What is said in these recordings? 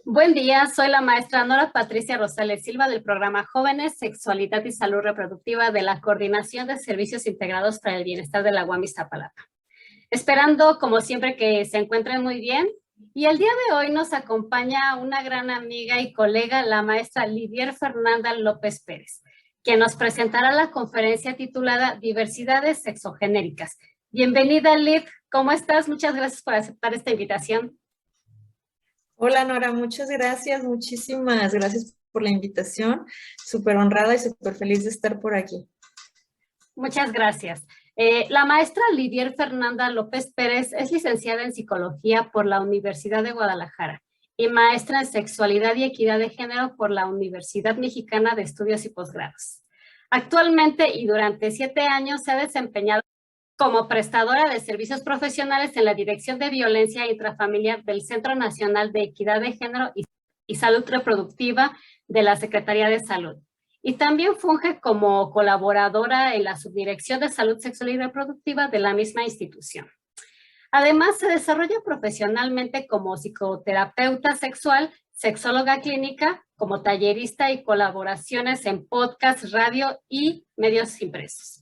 Buen día, soy la maestra Nora Patricia Rosales Silva del programa Jóvenes, Sexualidad y Salud Reproductiva de la Coordinación de Servicios Integrados para el Bienestar de la UAM Iztapalapa. Esperando, como siempre, que se encuentren muy bien. Y el día de hoy nos acompaña una gran amiga y colega, la maestra Lidier Fernanda López Pérez, que nos presentará la conferencia titulada Diversidades Sexogenéricas. Bienvenida, Lid. ¿Cómo estás? Muchas gracias por aceptar esta invitación. Hola Nora, muchas gracias, muchísimas gracias por la invitación. Súper honrada y súper feliz de estar por aquí. Muchas gracias. La maestra Lidier Fernanda López Pérez es licenciada en Psicología por la Universidad de Guadalajara y maestra en Sexualidad y Equidad de Género por la Universidad Mexicana de Estudios y Posgrados. Actualmente y durante 7 años se ha desempeñado como prestadora de servicios profesionales en la Dirección de Violencia Intrafamiliar del Centro Nacional de Equidad de Género y Salud Reproductiva de la Secretaría de Salud. Y también funge como colaboradora en la Subdirección de Salud Sexual y Reproductiva de la misma institución. Además, se desarrolla profesionalmente como psicoterapeuta sexual, sexóloga clínica, como tallerista y colaboraciones en podcast, radio y medios impresos.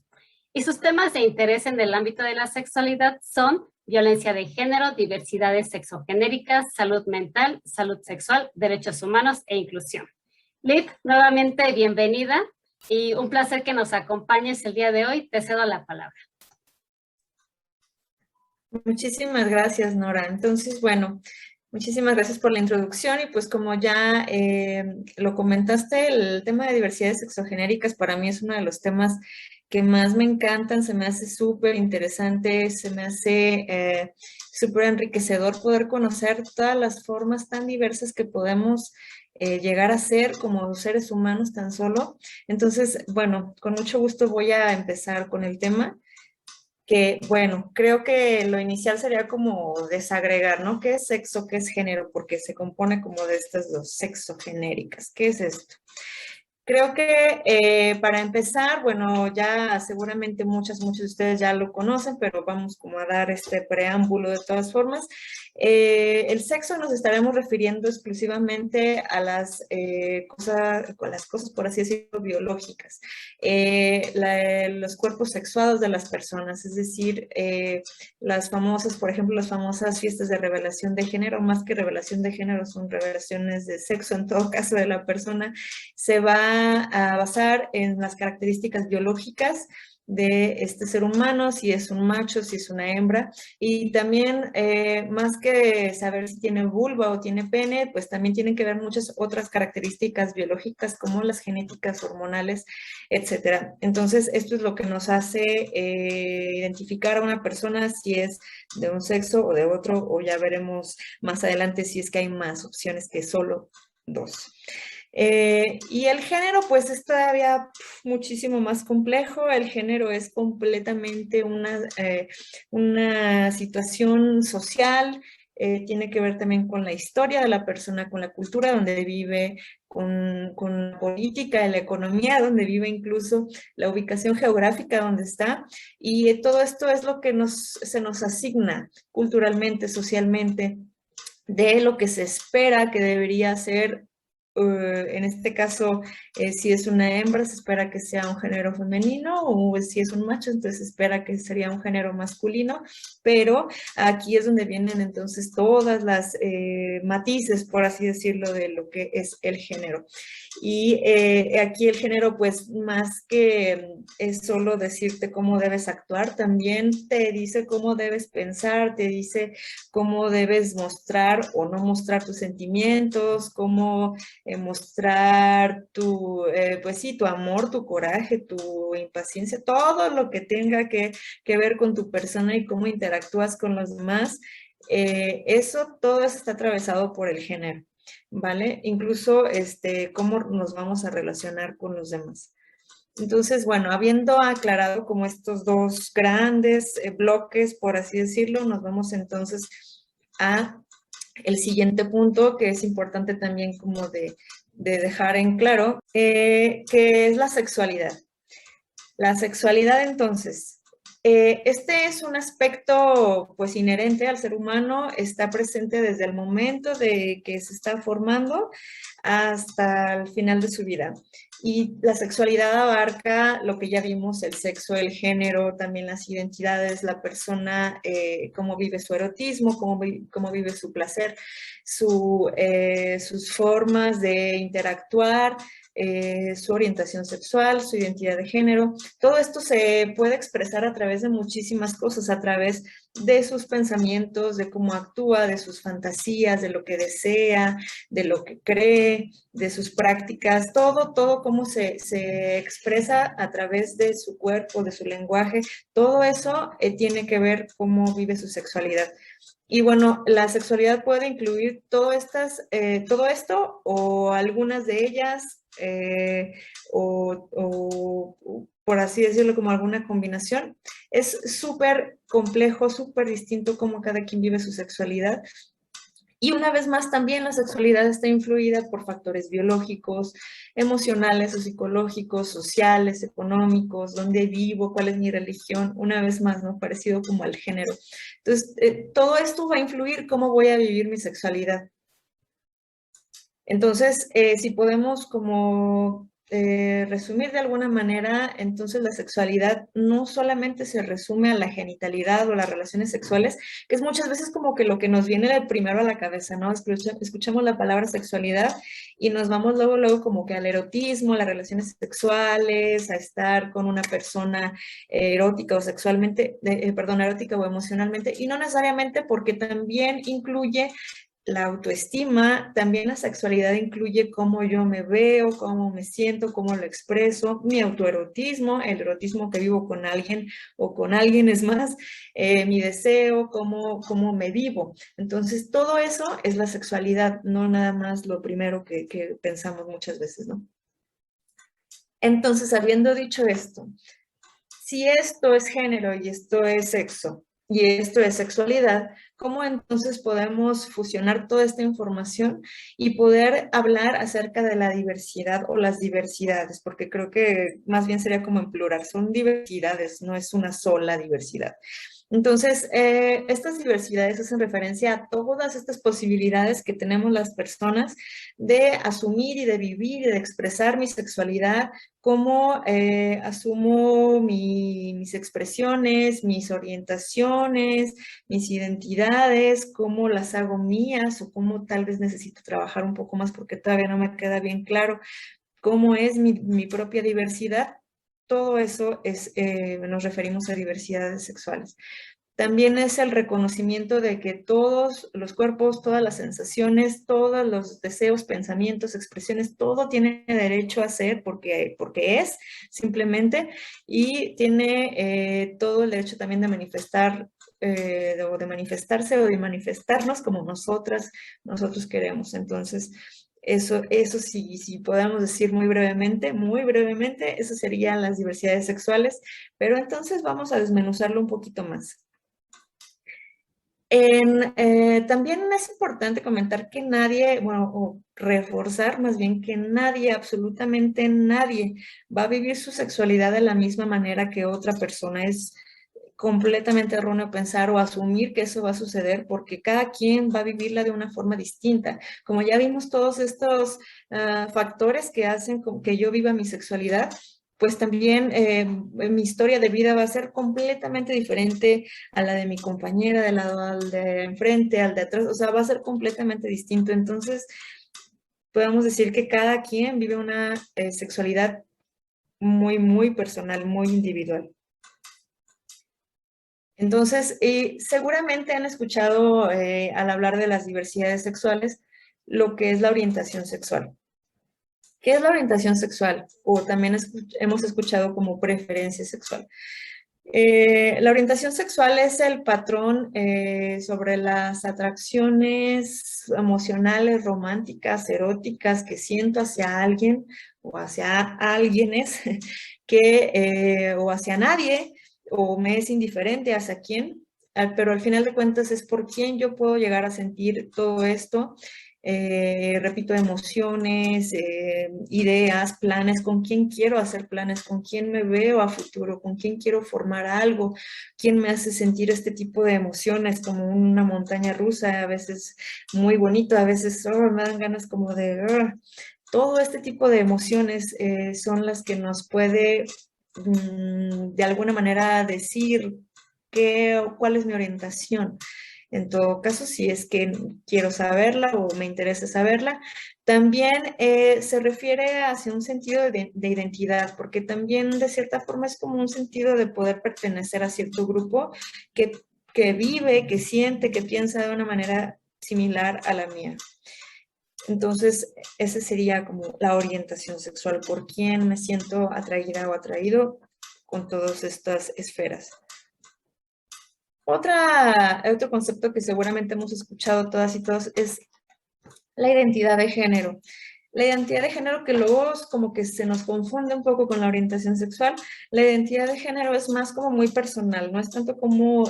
Y sus temas de interés en el ámbito de la sexualidad son violencia de género, diversidades sexogenéricas, salud mental, salud sexual, derechos humanos e inclusión. Liv, nuevamente bienvenida y un placer que nos acompañes el día de hoy. Te cedo la palabra. Muchísimas gracias, Nora. Entonces, bueno, muchísimas gracias por la introducción y pues como ya lo comentaste, el tema de diversidades sexogenéricas para mí es uno de los temas que más me encantan, se me hace súper interesante, se me hace súper enriquecedor poder conocer todas las formas tan diversas que podemos llegar a ser como seres humanos tan solo. Entonces, bueno, con mucho gusto voy a empezar con el tema. Que, bueno, creo que lo inicial sería como desagregar, ¿no? ¿Qué es sexo, qué es género? Porque se compone como de estas dos sexogenéricas. ¿Qué es esto? Creo que para empezar, bueno, ya seguramente muchos de ustedes ya lo conocen, pero vamos como a dar este preámbulo de todas formas. El sexo nos estaremos refiriendo exclusivamente a las cosas, por así decirlo, biológicas, los cuerpos sexuados de las personas, es decir, las famosas, por ejemplo, las famosas fiestas de revelación de género, más que revelación de género, son revelaciones de sexo en todo caso de la persona, se va a basar en las características biológicas de este ser humano, si es un macho, si es una hembra, y también más que saber si tiene vulva o tiene pene, pues también tienen que ver muchas otras características biológicas como las genéticas, hormonales, etcétera. Entonces, esto es lo que nos hace identificar a una persona si es de un sexo o de otro, o ya veremos más adelante si es que hay más opciones que solo dos. Y el género, pues es todavía muchísimo más complejo. El género es completamente una situación social, tiene que ver también con la historia de la persona, con la cultura donde vive, con la política, la economía donde vive, incluso la ubicación geográfica donde está. Y todo esto es lo que se nos asigna culturalmente, socialmente, de lo que se espera que debería ser. En este caso, si es una hembra, se espera que sea un género femenino, o si es un macho, entonces se espera que sería un género masculino, pero aquí es donde vienen entonces todas las matices, por así decirlo, de lo que es el género. Y aquí el género, pues más que es solo decirte cómo debes actuar, también te dice cómo debes pensar, te dice cómo debes mostrar o no mostrar tus sentimientos, cómo mostrar pues sí, tu amor, tu coraje, tu impaciencia, todo lo que tenga que ver con tu persona y cómo interactúas con los demás. Todo eso está atravesado por el género, ¿vale? Incluso cómo nos vamos a relacionar con los demás. Entonces, bueno, habiendo aclarado como estos dos grandes bloques, por así decirlo, nos vamos entonces a el siguiente punto, que es importante también como de dejar en claro, que es la sexualidad. La sexualidad, entonces, Este es un aspecto pues inherente al ser humano, está presente desde el momento de que se está formando hasta el final de su vida. Y la sexualidad abarca lo que ya vimos, el sexo, el género, también las identidades, la persona, cómo vive su erotismo, cómo vive su placer, sus formas de interactuar, su orientación sexual, su identidad de género. Todo esto se puede expresar a través de muchísimas cosas, a través de sus pensamientos, de cómo actúa, de sus fantasías, de lo que desea, de lo que cree, de sus prácticas, todo cómo se expresa a través de su cuerpo, de su lenguaje, todo eso tiene que ver cómo vive su sexualidad. Y bueno, la sexualidad puede incluir todo esto o algunas de ellas, o por así decirlo, como alguna combinación. Es súper complejo, súper distinto cómo cada quien vive su sexualidad. Y una vez más, también la sexualidad está influida por factores biológicos, emocionales o psicológicos, sociales, económicos, dónde vivo, cuál es mi religión, una vez más, ¿no? Parecido como al género. Entonces, todo esto va a influir cómo voy a vivir mi sexualidad. Entonces, si podemos como resumir de alguna manera, entonces la sexualidad no solamente se resume a la genitalidad o las relaciones sexuales, que es muchas veces como que lo que nos viene primero a la cabeza, ¿no? Escuchamos la palabra sexualidad y nos vamos luego como que al erotismo, a las relaciones sexuales, a estar con una persona erótica o sexualmente, perdón, erótica o emocionalmente, y no necesariamente, porque también incluye la autoestima, también la sexualidad incluye cómo yo me veo, cómo me siento, cómo lo expreso, mi autoerotismo, el erotismo que vivo con alguien o con alguien es más, mi deseo, cómo me vivo. Entonces, todo eso es la sexualidad, no nada más lo primero que pensamos muchas veces, ¿no? Entonces, habiendo dicho esto, si esto es género y esto es sexo, y esto es sexualidad, ¿cómo entonces podemos fusionar toda esta información y poder hablar acerca de la diversidad o las diversidades? Porque creo que más bien sería como en plural, son diversidades, no es una sola diversidad. Entonces, estas diversidades hacen referencia a todas estas posibilidades que tenemos las personas de asumir y de vivir y de expresar mi sexualidad, cómo asumo mis expresiones, mis orientaciones, mis identidades, cómo las hago mías o cómo tal vez necesito trabajar un poco más porque todavía no me queda bien claro cómo es mi propia diversidad. Todo eso nos referimos a diversidades sexuales. También es el reconocimiento de que todos los cuerpos, todas las sensaciones, todos los deseos, pensamientos, expresiones, todo tiene derecho a ser porque es simplemente, y tiene todo el derecho también de manifestar, o de manifestarse o de manifestarnos como nosotros queremos. Entonces, eso sí, si podemos decir muy brevemente, eso serían las diversidades sexuales, pero entonces vamos a desmenuzarlo un poquito más. También es importante comentar que nadie, bueno, o reforzar más bien que nadie, absolutamente nadie, va a vivir su sexualidad de la misma manera que otra persona. Es completamente erróneo pensar o asumir que eso va a suceder porque cada quien va a vivirla de una forma distinta. Como ya vimos todos estos factores que hacen que yo viva mi sexualidad, pues también mi historia de vida va a ser completamente diferente a la de mi compañera, del lado al de enfrente, al de atrás, o sea, va a ser completamente distinto. Entonces, podemos decir que cada quien vive una sexualidad muy personal, muy individual. Entonces, seguramente han escuchado al hablar de las diversidades sexuales lo que es la orientación sexual. ¿Qué es la orientación sexual? O también hemos escuchado como preferencia sexual. La orientación sexual es el patrón sobre las atracciones emocionales, románticas, eróticas que siento hacia alguien o hacia alguienes o hacia nadie, o me es indiferente hacia quién, pero al final de cuentas es por quién yo puedo llegar a sentir todo esto repito, emociones, ideas, planes, con quién quiero hacer planes, con quién me veo a futuro, con quién quiero formar algo, quién me hace sentir este tipo de emociones como una montaña rusa, a veces muy bonito, a veces me dan ganas como de... todo este tipo de emociones son las que nos puede de alguna manera decir cuál es mi orientación. En todo caso, si es que quiero saberla o me interesa saberla, también se refiere hacia un sentido de identidad, porque también de cierta forma es como un sentido de poder pertenecer a cierto grupo que, que vive, que siente, que piensa de una manera similar a la mía. Entonces, esa sería como la orientación sexual, por quién me siento atraída o atraído con todas estas esferas. Otro concepto que seguramente hemos escuchado todas y todos es la identidad de género. La identidad de género, que luego como que se nos confunde un poco con la orientación sexual. La identidad de género es más como muy personal, no es tanto como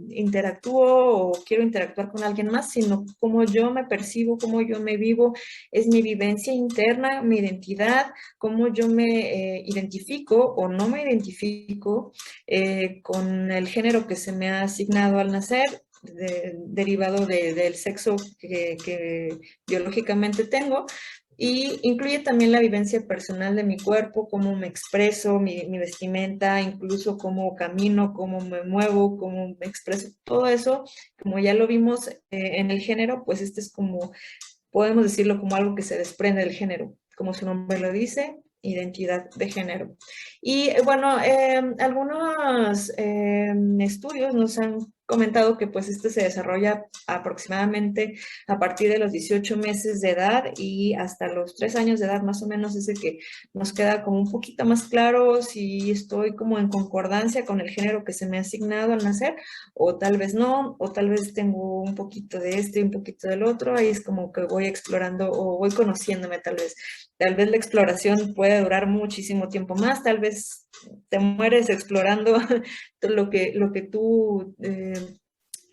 interactúo o quiero interactuar con alguien más, sino cómo yo me percibo, cómo yo me vivo, es mi vivencia interna, mi identidad, cómo yo me identifico o no me identifico con el género que se me ha asignado al nacer, derivado del sexo que biológicamente tengo, y incluye también la vivencia personal de mi cuerpo, cómo me expreso, mi vestimenta, incluso cómo camino, cómo me muevo, cómo me expreso, todo eso, como ya lo vimos en el género, pues este es como, podemos decirlo como algo que se desprende del género, como su nombre lo dice, identidad de género. Y bueno, algunos estudios nos han comentado que pues este se desarrolla aproximadamente a partir de los 18 meses de edad y hasta los 3 años de edad más o menos es el que nos queda como un poquito más claro si estoy como en concordancia con el género que se me ha asignado al nacer o tal vez no, o tal vez tengo un poquito de este y un poquito del otro, ahí es como que voy explorando o voy conociéndome tal vez. Tal vez la exploración puede durar muchísimo tiempo más, tal vez te mueres explorando lo que tú,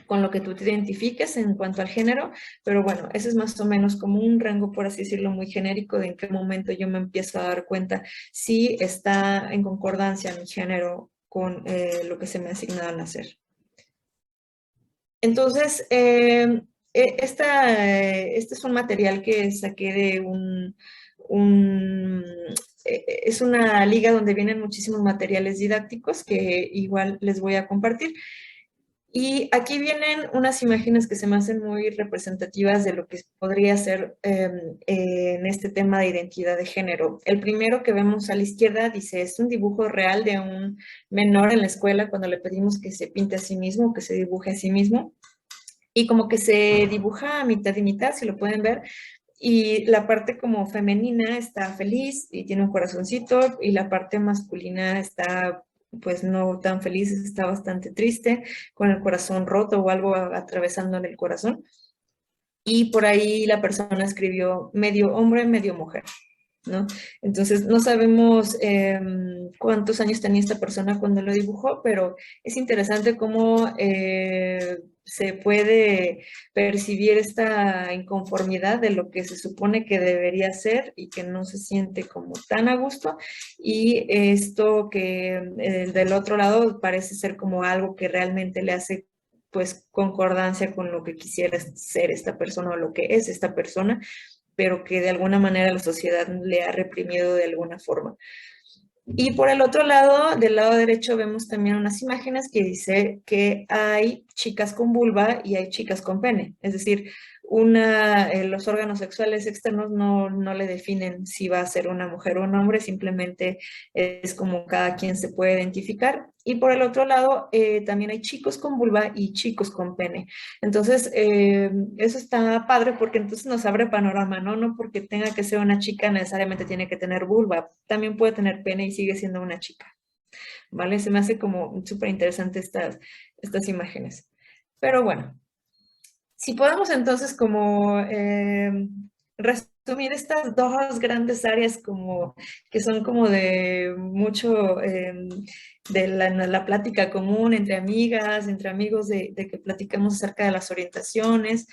con lo que tú te identifiques en cuanto al género, pero bueno, ese es más o menos como un rango, por así decirlo, muy genérico de en qué momento yo me empiezo a dar cuenta si está en concordancia mi género con lo que se me ha asignado al nacer. Entonces, este es un material que saqué de es una liga donde vienen muchísimos materiales didácticos que igual les voy a compartir. Y aquí vienen unas imágenes que se me hacen muy representativas de lo que podría ser en este tema de identidad de género. El primero que vemos a la izquierda dice, es un dibujo real de un menor en la escuela cuando le pedimos que se pinte a sí mismo, que se dibuje a sí mismo. Y como que se dibuja a mitad y mitad, si lo pueden ver, y la parte como femenina está feliz y tiene un corazoncito, y la parte masculina está pues no tan feliz, está bastante triste, con el corazón roto o algo atravesándole el corazón. Y por ahí la persona escribió medio hombre, medio mujer, ¿no? Entonces, no sabemos cuántos años tenía esta persona cuando lo dibujó, pero es interesante cómo se puede percibir esta inconformidad de lo que se supone que debería ser y que no se siente como tan a gusto. Y esto que del otro lado parece ser como algo que realmente le hace pues concordancia con lo que quisiera ser esta persona o lo que es esta persona, pero que de alguna manera la sociedad le ha reprimido de alguna forma. Y por el otro lado, del lado derecho, vemos también unas imágenes que dice que hay chicas con vulva y hay chicas con pene. Es decir, los órganos sexuales externos no le definen si va a ser una mujer o un hombre, simplemente es como cada quien se puede identificar. Y por el otro lado, también hay chicos con vulva y chicos con pene. Entonces, eso está padre porque entonces nos abre panorama, ¿no? No porque tenga que ser una chica necesariamente tiene que tener vulva, también puede tener pene y sigue siendo una chica, ¿vale? Se me hace como súper interesante estas imágenes. Pero bueno, si podemos entonces como resumir estas dos grandes áreas como que son como de mucho de la plática común entre amigas, entre amigos, de que platicamos acerca de las orientaciones.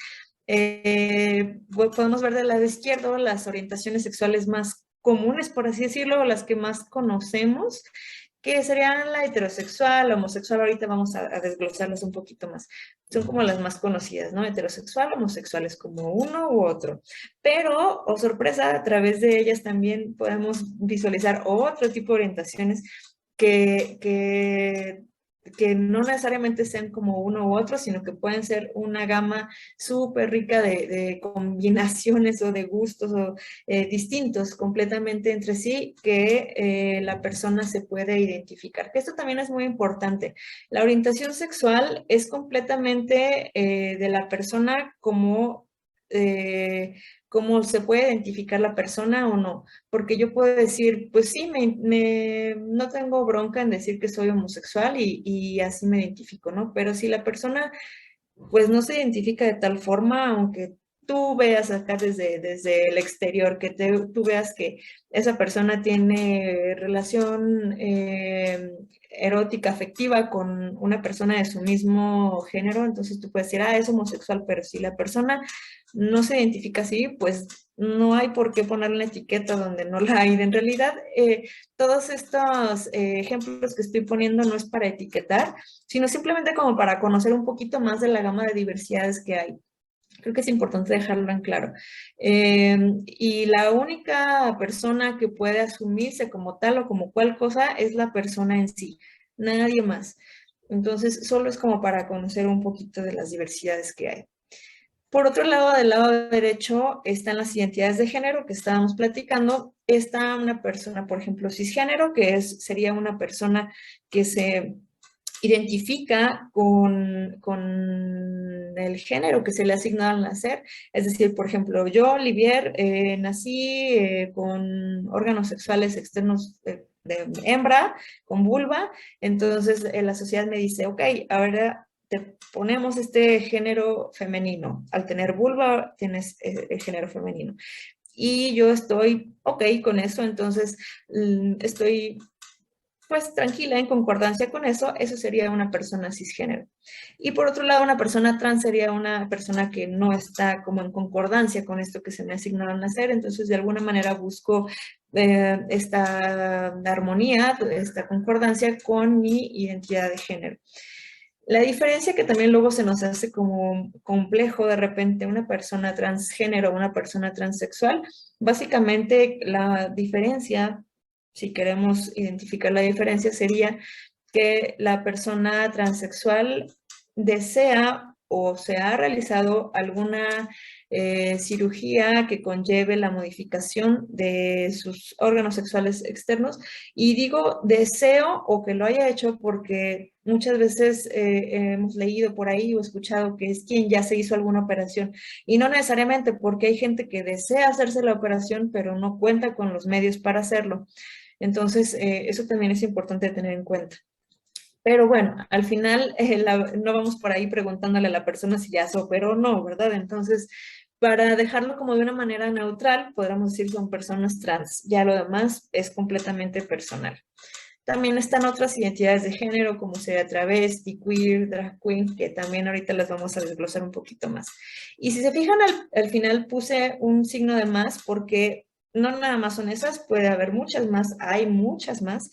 Podemos ver del lado izquierdo las orientaciones sexuales más comunes, por así decirlo, o las que más conocemos, que serían la heterosexual, la homosexual. Ahorita vamos a desglosarlas un poquito más. Son como las más conocidas, ¿no? Heterosexual, homosexual es como uno u otro. Pero, oh sorpresa, a través de ellas también podemos visualizar otro tipo de orientaciones que no necesariamente sean como uno u otro, sino que pueden ser una gama súper rica de combinaciones o de gustos o, distintos completamente entre sí que la persona se puede identificar. Que esto también es muy importante. La orientación sexual es completamente de la persona como... cómo se puede identificar la persona o no, porque yo puedo decir, pues sí, no tengo bronca en decir que soy homosexual y así me identifico, ¿no? Pero si la persona pues no se identifica de tal forma, aunque tú veas acá desde el exterior, que tú veas que esa persona tiene relación erótica, afectiva con una persona de su mismo género, entonces tú puedes decir, ah, es homosexual, pero si la persona no se identifica así, pues no hay por qué ponerle una etiqueta donde no la hay. En realidad, todos estos ejemplos que estoy poniendo no es para etiquetar, sino simplemente como para conocer un poquito más de la gama de diversidades que hay. Creo que es importante dejarlo en claro. Y la única persona que puede asumirse como tal o como cual cosa es la persona en sí, nadie más. Entonces, solo es como para conocer un poquito de las diversidades que hay. Por otro lado, del lado derecho están las identidades de género que estábamos platicando. Está una persona, por ejemplo, cisgénero, que sería una persona que se identifica con el género que se le ha asignado al nacer. Es decir, por ejemplo, yo, Livier, nací con órganos sexuales externos de hembra, con vulva. Entonces, la sociedad me dice, ok, ahora te ponemos este género femenino. Al tener vulva, tienes el género femenino. Y yo estoy ok con eso, entonces estoy pues tranquila, en concordancia con eso. Eso sería una persona cisgénero. Y por otro lado, una persona trans sería una persona que no está como en concordancia con esto que se me asignó al nacer, entonces de alguna manera busco esta armonía, esta concordancia con mi identidad de género. La diferencia que también luego se nos hace como complejo de repente una persona transgénero, una persona transexual, básicamente la diferencia, si queremos identificar la diferencia, sería que la persona transexual desea o se ha realizado alguna cirugía que conlleve la modificación de sus órganos sexuales externos. Y digo deseo o que lo haya hecho porque muchas veces hemos leído por ahí o escuchado que es quien ya se hizo alguna operación. Y no necesariamente, porque hay gente que desea hacerse la operación, pero no cuenta con los medios para hacerlo. Entonces, eso también es importante tener en cuenta. Pero bueno, al final no vamos por ahí preguntándole a la persona si ya se operó o no, ¿verdad? Entonces, para dejarlo como de una manera neutral, podríamos decir que son personas trans. Ya lo demás es completamente personal. También están otras identidades de género, como sería travesti, queer, drag queen, que también ahorita las vamos a desglosar un poquito más. Y si se fijan, al final puse un signo de más porque no nada más son esas, puede haber muchas más, hay muchas más,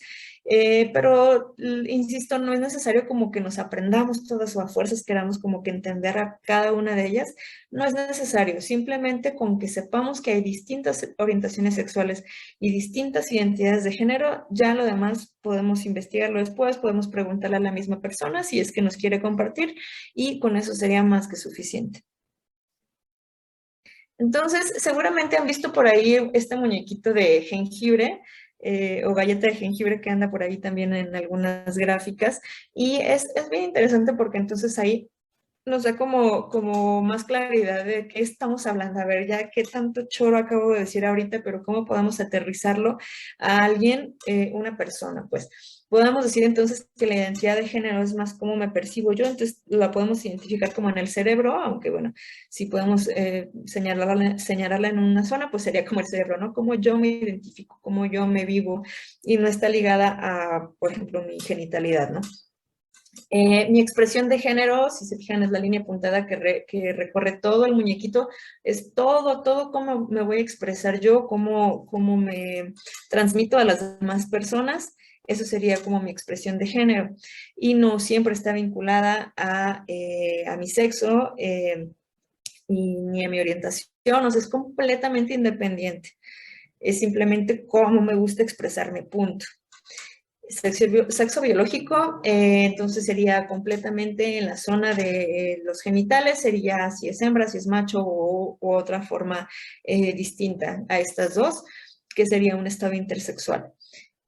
pero insisto, no es necesario como que nos aprendamos todas o a fuerzas queramos como que entender a cada una de ellas, no es necesario, simplemente con que sepamos que hay distintas orientaciones sexuales y distintas identidades de género, ya lo demás podemos investigarlo después, podemos preguntarle a la misma persona si es que nos quiere compartir y con eso sería más que suficiente. Entonces, seguramente han visto por ahí este muñequito de jengibre o galleta de jengibre que anda por ahí también en algunas gráficas. Y es bien interesante porque entonces ahí nos da como más claridad de qué estamos hablando. A ver, ya qué tanto choro acabo de decir ahorita, pero cómo podemos aterrizarlo a alguien, una persona, pues. Podemos decir entonces que la identidad de género es más cómo me percibo yo, entonces la podemos identificar como en el cerebro, aunque bueno, si podemos señalarla en una zona, pues sería como el cerebro, ¿no? Cómo yo me identifico, cómo yo me vivo y no está ligada a, por ejemplo, mi genitalidad, ¿no? Mi expresión de género, si se fijan, es la línea puntada que recorre todo el muñequito, es todo cómo me voy a expresar yo, cómo me transmito a las demás personas. Eso sería como mi expresión de género. Y no siempre está vinculada a mi sexo ni a mi orientación, o sea, es completamente independiente. Es simplemente cómo me gusta expresarme, punto. Sexo biológico, entonces sería completamente en la zona de los genitales, sería si es hembra, si es macho u otra forma distinta a estas dos, que sería un estado intersexual.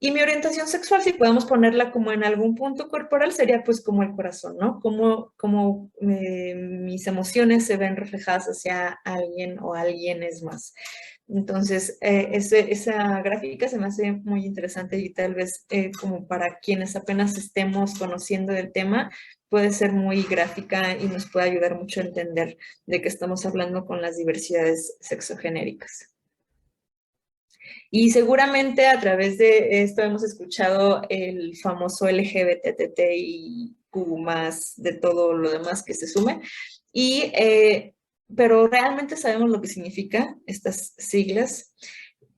Y mi orientación sexual, si podemos ponerla como en algún punto corporal, sería pues como el corazón, ¿no? Como mis emociones se ven reflejadas hacia alguien o alguienes más. Entonces, esa gráfica se me hace muy interesante y tal vez como para quienes apenas estemos conociendo del tema, puede ser muy gráfica y nos puede ayudar mucho a entender de qué estamos hablando con las diversidades sexogenéricas. Y seguramente a través de esto hemos escuchado el famoso LGBTTIQ más de todo lo demás que se sume. Pero realmente sabemos lo que significa estas siglas.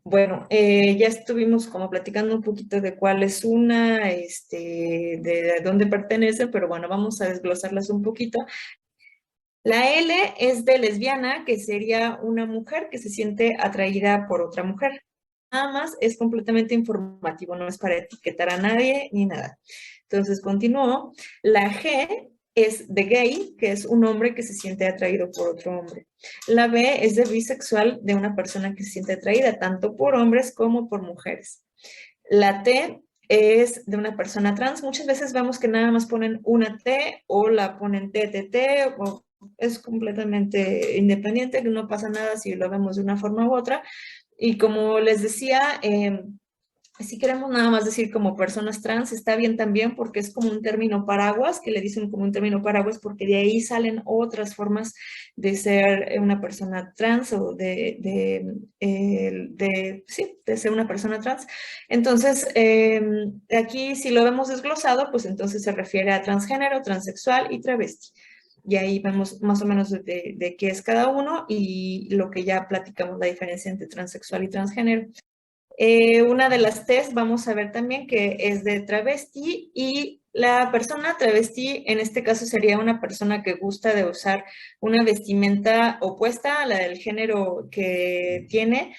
Bueno, ya estuvimos como platicando un poquito de cuál es una, de dónde pertenece, pero bueno, vamos a desglosarlas un poquito. La L es de lesbiana, que sería una mujer que se siente atraída por otra mujer. Nada más es completamente informativo, no es para etiquetar a nadie ni nada. Entonces, continúo. La G es de gay, que es un hombre que se siente atraído por otro hombre. La B es de bisexual, de una persona que se siente atraída tanto por hombres como por mujeres. La T es de una persona trans. Muchas veces vemos que nada más ponen una T o la ponen TTT, o es completamente independiente, que no pasa nada si lo vemos de una forma u otra. Y como les decía, si queremos nada más decir como personas trans, está bien también porque es como un término paraguas, que le dicen como un término paraguas porque de ahí salen otras formas de ser una persona trans o sí, de ser una persona trans. Entonces, aquí si lo vemos desglosado, pues entonces se refiere a transgénero, transexual y travesti. Y ahí vemos más o menos de qué es cada uno y lo que ya platicamos, la diferencia entre transexual y transgénero. Una de las T's vamos a ver también que es de travesti y la persona travesti en este caso sería una persona que gusta de usar una vestimenta opuesta a la del género que tiene,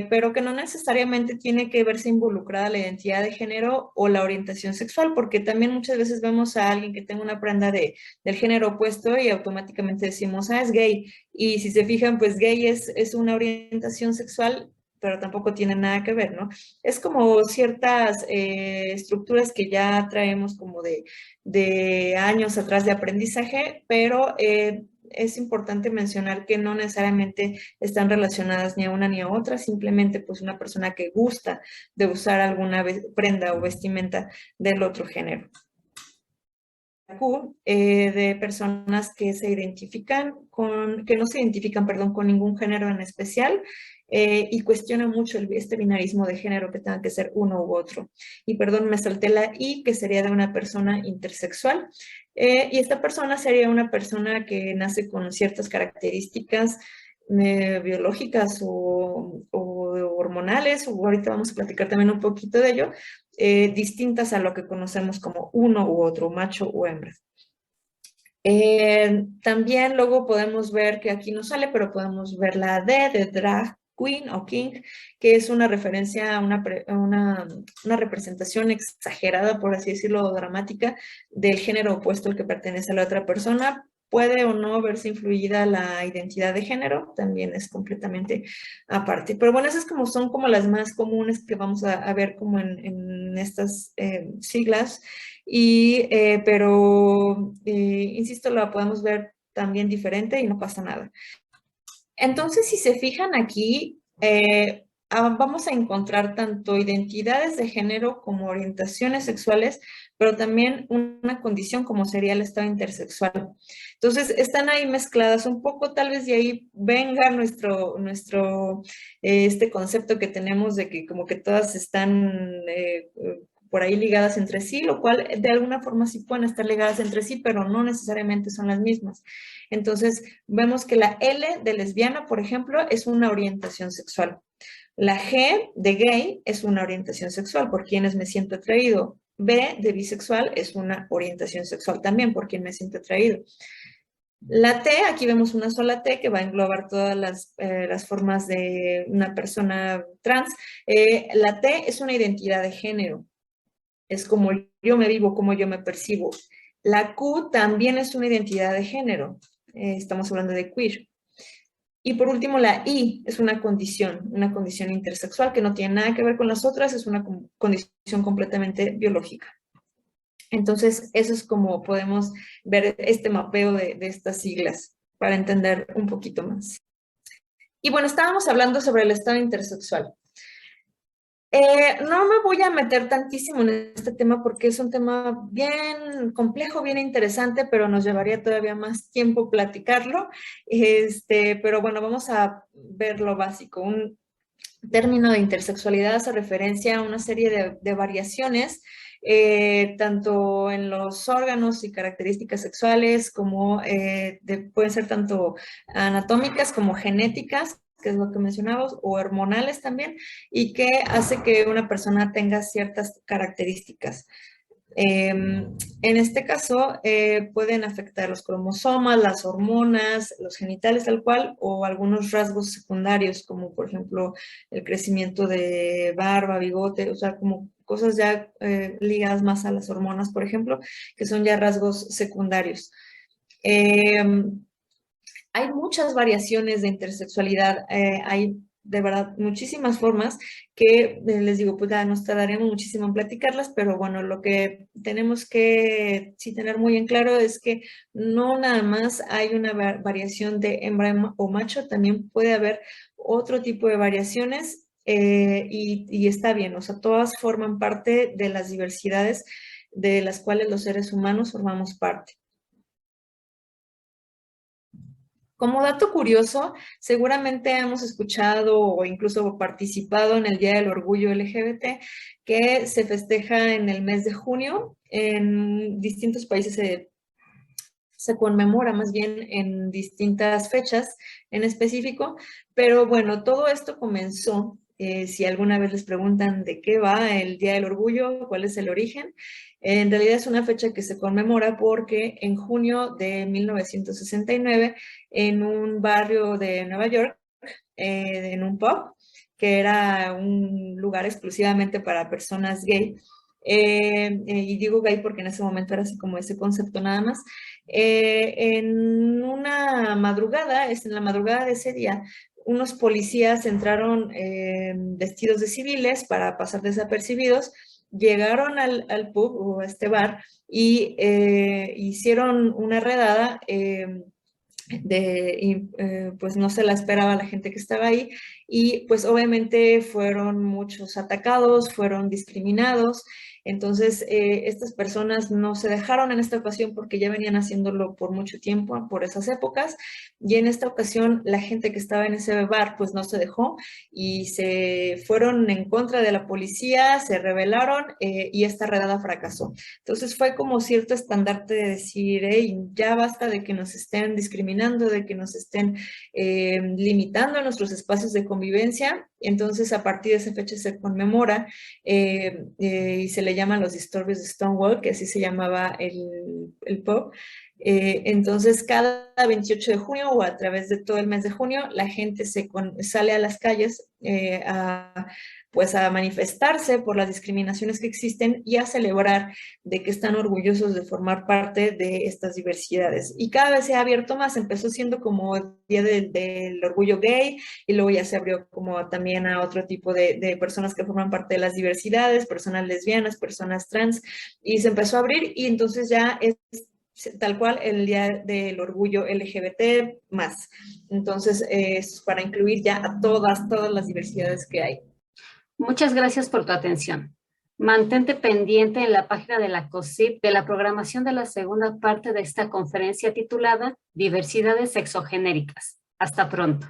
pero que no necesariamente tiene que verse involucrada la identidad de género o la orientación sexual, porque también muchas veces vemos a alguien que tenga una prenda del género opuesto y automáticamente decimos, ah, es gay. Y si se fijan, pues gay es una orientación sexual pero tampoco tiene nada que ver, ¿no? Es como ciertas estructuras que ya traemos como de años atrás de aprendizaje, pero es importante mencionar que no necesariamente están relacionadas ni a una ni a otra, simplemente pues una persona que gusta de usar alguna prenda o vestimenta del otro género. Q, de personas que se identifican que no se identifican, perdón, con ningún género en especial y cuestionan mucho este binarismo de género que tenga que ser uno u otro. Y perdón, me salté la I, que sería de una persona intersexual. Y esta persona sería una persona que nace con ciertas características biológicas o hormonales, o ahorita vamos a platicar también un poquito de ello, distintas a lo que conocemos como uno u otro, macho o hembra. También luego podemos ver que aquí no sale, pero podemos ver la D de drag queen o king, que es una referencia a una representación exagerada, por así decirlo, dramática, del género opuesto al que pertenece a la otra persona. Puede o no verse influida la identidad de género, también es completamente aparte. Pero bueno, esas son como las más comunes que vamos a ver como en estas siglas. Pero, insisto, la podemos ver también diferente y no pasa nada. Entonces, si se fijan aquí, vamos a encontrar tanto identidades de género como orientaciones sexuales, pero también una condición como sería el estado intersexual. Entonces, están ahí mezcladas un poco, tal vez de ahí venga este concepto que tenemos de que como que todas están por ahí ligadas entre sí, lo cual de alguna forma sí pueden estar ligadas entre sí, pero no necesariamente son las mismas. Entonces, vemos que la L de lesbiana, por ejemplo, es una orientación sexual. La G de gay es una orientación sexual, por quienes me siento atraído. B de bisexual es una orientación sexual también, por quien me siento atraído. La T, aquí vemos una sola T que va a englobar todas las formas de una persona trans. La T es una identidad de género. Es como yo me vivo, como yo me percibo. La Q también es una identidad de género. Estamos hablando de queer. Y por último, la I es una condición intersexual que no tiene nada que ver con las otras, es una condición completamente biológica. Entonces, eso es como podemos ver este mapeo de estas siglas para entender un poquito más. Y bueno, estábamos hablando sobre el estado intersexual. No me voy a meter tantísimo en este tema porque es un tema bien complejo, bien interesante, pero nos llevaría todavía más tiempo platicarlo. Pero bueno, vamos a ver lo básico. Un término de intersexualidad hace referencia a una serie de variaciones, tanto en los órganos y características sexuales como pueden ser tanto anatómicas como genéticas, que es lo que mencionamos, o hormonales también, y que hace que una persona tenga ciertas características. En este caso, pueden afectar los cromosomas, las hormonas, los genitales tal cual, o algunos rasgos secundarios, como por ejemplo el crecimiento de barba, bigote, o sea, como cosas ya ligadas más a las hormonas, por ejemplo, que son ya rasgos secundarios. Hay muchas variaciones de intersexualidad, hay de verdad muchísimas formas que les digo, pues ya nos tardaremos muchísimo en platicarlas, pero bueno, lo que tenemos que sí tener muy en claro es que no nada más hay una variación de hembra o macho, también puede haber otro tipo de variaciones y está bien, o sea, todas forman parte de las diversidades de las cuales los seres humanos formamos parte. Como dato curioso, seguramente hemos escuchado o incluso participado en el Día del Orgullo LGBT, que se festeja en el mes de junio. En distintos países se conmemora más bien en distintas fechas en específico, pero bueno, todo esto comenzó, si alguna vez les preguntan de qué va el Día del Orgullo, cuál es el origen, en realidad es una fecha que se conmemora porque en junio de 1969, en un barrio de Nueva York, en un pub, que era un lugar exclusivamente para personas gay, y digo gay porque en ese momento era así como ese concepto nada más, en una madrugada, en la madrugada de ese día, unos policías entraron vestidos de civiles para pasar desapercibidos, llegaron al pub o a este bar y hicieron una redada pues no se la esperaba la gente que estaba ahí y pues obviamente fueron muchos atacados, fueron discriminados. Entonces, estas personas no se dejaron en esta ocasión porque ya venían haciéndolo por mucho tiempo, por esas épocas, y en esta ocasión la gente que estaba en ese bar pues no se dejó y se fueron en contra de la policía, se rebelaron y esta redada fracasó. Entonces fue como cierto estandarte de decir, hey, ya basta de que nos estén discriminando, de que nos estén limitando nuestros espacios de convivencia. Entonces, a partir de esa fecha se conmemora y se le llaman los disturbios de Stonewall, que así se llamaba el pub. Entonces, cada 28 de junio o a través de todo el mes de junio, la gente sale a las calles pues a manifestarse por las discriminaciones que existen y a celebrar de que están orgullosos de formar parte de estas diversidades. Y cada vez se ha abierto más, empezó siendo como el Día del Orgullo Gay y luego ya se abrió como también a otro tipo de personas que forman parte de las diversidades, personas lesbianas, personas trans, y se empezó a abrir y entonces ya es tal cual el Día del Orgullo LGBT más. Entonces, es para incluir ya a todas las diversidades que hay. Muchas gracias por tu atención. Mantente pendiente en la página de la COSIP de la programación de la segunda parte de esta conferencia titulada Diversidades Sexogenéricas. Hasta pronto.